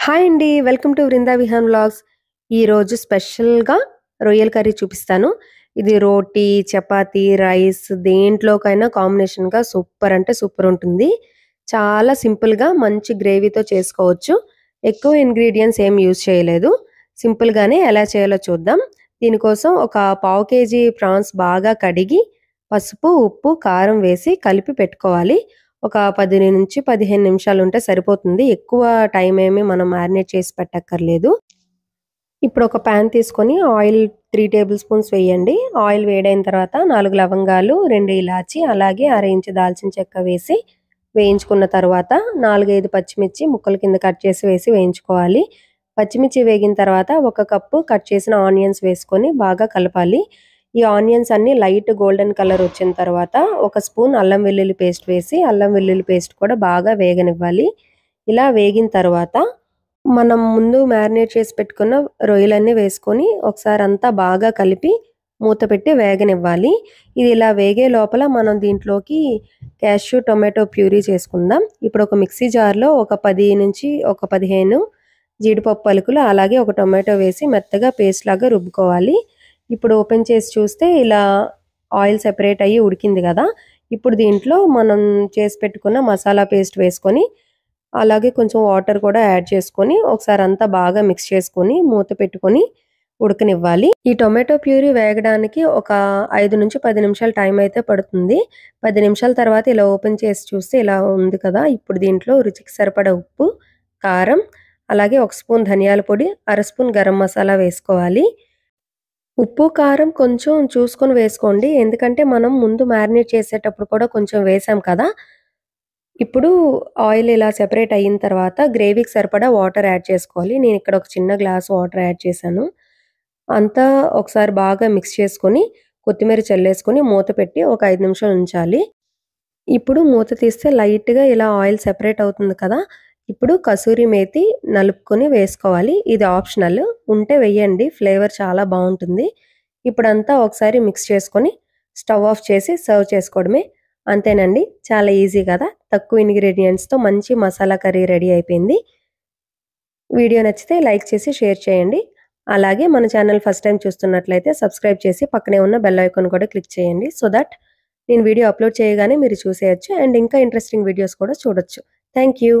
Hi అండి. Welcome to Vrinda Vihaan vlogs. ఈరోజు స్పెషల్‌గా రొయ్యల కర్రీ చూపిస్తాను. ఇది రోటీ, చపాతీ, రైస్ దేంట్లోకైనా కాంబినేషన్‌గా సూపర్ అంటే సూపర్ ఉంటుంది. చాలా సింపుల్‌గా మంచి గ్రేవీతో చేసుకోవచ్చు. ఎక్కువ ఇంగ్రీడియెంట్స్ ఏం యూజ్ చేయలేదు. సింపుల్‌గానే ఎలా చేయాలో చూద్దాం. దీనికోసం ఒక పావు కేజీ ప్రాన్స్ బాగా కడిగి పసుపు, ఉప్పు, కారం వేసి కలిపి పెట్టుకోవాలి. ఒక 10-15 నిమిషాలుంటే సరిపోతుంది. ఎక్కువ టైం ఏమి మనం మ్యారినేట్ చేసి పెట్టక్కర్లేదు. ఇప్పుడు ఒక పాన్ తీసుకొని ఆయిల్ 3 టేబుల్ స్పూన్స్ వేయండి. ఆయిల్ వేడైన తర్వాత 4 లవంగాలు, 2 ఇలాచి అలాగే అర ఇంచు దాల్చిన చెక్క వేసి వేయించుకున్న తర్వాత 4, 5 పచ్చిమిర్చి ముక్కల కింద కట్ చేసి వేసి వేయించుకోవాలి. పచ్చిమిర్చి వేగిన తర్వాత ఒక కప్పు కట్ చేసిన ఆనియన్స్ వేసుకొని బాగా కలపాలి. ఈ ఆనియన్స్ అన్నీ లైట్ గోల్డెన్ కలర్ వచ్చిన తర్వాత ఒక స్పూన్ అల్లం వెల్లుల్లి పేస్ట్ వేసి అల్లం వెల్లుల్లి పేస్ట్ కూడా బాగా వేగనివ్వాలి. ఇలా వేగిన తర్వాత మనం ముందు మ్యారినేట్ చేసి పెట్టుకున్న రొయ్యలన్నీ వేసుకొని ఒకసారి అంతా బాగా కలిపి మూత పెట్టి వేగనివ్వాలి. ఇది ఇలా వేగే లోపల మనం దీంట్లోకి క్యాష్యూ టొమాటో ప్యూరీ చేసుకుందాం. ఇప్పుడు ఒక మిక్సీ జార్లో ఒక 10 నుంచి ఒక 15 జీడిపప్పు పలుకులు అలాగే ఒక టొమాటో వేసి మెత్తగా పేస్ట్ లాగా రుబ్బుకోవాలి. ఇప్పుడు ఓపెన్ చేసి చూస్తే ఇలా ఆయిల్ సెపరేట్ అయ్యి ఉడికింది కదా. ఇప్పుడు దీంట్లో మనం చేసి పెట్టుకున్న మసాలా పేస్ట్ వేసుకొని అలాగే కొంచెం వాటర్ కూడా యాడ్ చేసుకొని ఒకసారి అంతా బాగా మిక్స్ చేసుకొని మూత పెట్టుకొని ఉడకనివ్వాలి. ఈ టొమాటో ప్యూరీ వేగడానికి ఒక 5 నుంచి 10 నిమిషాలు టైం అయితే పడుతుంది. 10 నిమిషాల తర్వాత ఇలా ఓపెన్ చేసి చూస్తే ఇలా ఉంది కదా. ఇప్పుడు దీంట్లో రుచికి సరిపడా ఉప్పు, కారం అలాగే ఒక స్పూన్ ధనియాల పొడి, అర స్పూన్ గరం మసాలా వేసుకోవాలి. ఉప్పు, కారం కొంచెం చూసుకొని వేసుకోండి. ఎందుకంటే మనం ముందు మ్యారినేట్ చేసేటప్పుడు కూడా కొంచెం వేసాం కదా. ఇప్పుడు ఆయిల్ ఇలా సెపరేట్ అయిన తర్వాత గ్రేవీకి సరిపడా వాటర్ యాడ్ చేసుకోవాలి. నేను ఇక్కడ ఒక చిన్న గ్లాస్ వాటర్ యాడ్ చేశాను. అంతా ఒకసారి బాగా మిక్స్ చేసుకొని కొత్తిమీర చల్లేసుకొని మూత పెట్టి ఒక 5 నిమిషాలు ఉంచాలి. ఇప్పుడు మూత తీస్తే లైట్‌గా ఇలా ఆయిల్ సెపరేట్ అవుతుంది కదా. ఇప్పుడు కసూరి మేతి నలుపుకొని వేసుకోవాలి. ఇది ఆప్షనల్. ఉంటే వెయ్యండి. ఫ్లేవర్ చాలా బావుంటుంది. ఇప్పుడంతా ఒకసారి మిక్స్ చేసుకొని స్టవ్ ఆఫ్ చేసి సర్వ్ చేసుకోవడమే. అంతేనండి. చాలా ఈజీ కదా. తక్కువ ఇంగ్రీడియెంట్స్‌తో మంచి మసాలా కర్రీ రెడీ అయిపోయింది. వీడియో నచ్చితే లైక్ చేసి షేర్ చేయండి. అలాగే మన ఛానల్ ఫస్ట్ టైం చూస్తున్నట్లయితే సబ్స్క్రైబ్ చేసి పక్కనే ఉన్న బెల్ ఐకాన్ కూడా క్లిక్ చేయండి. సో దట్ నేను వీడియో అప్లోడ్ చేయగానే మీరు చూసేయొచ్చు అండ్ ఇంకా ఇంట్రెస్టింగ్ వీడియోస్ కూడా చూడొచ్చు. Thank you.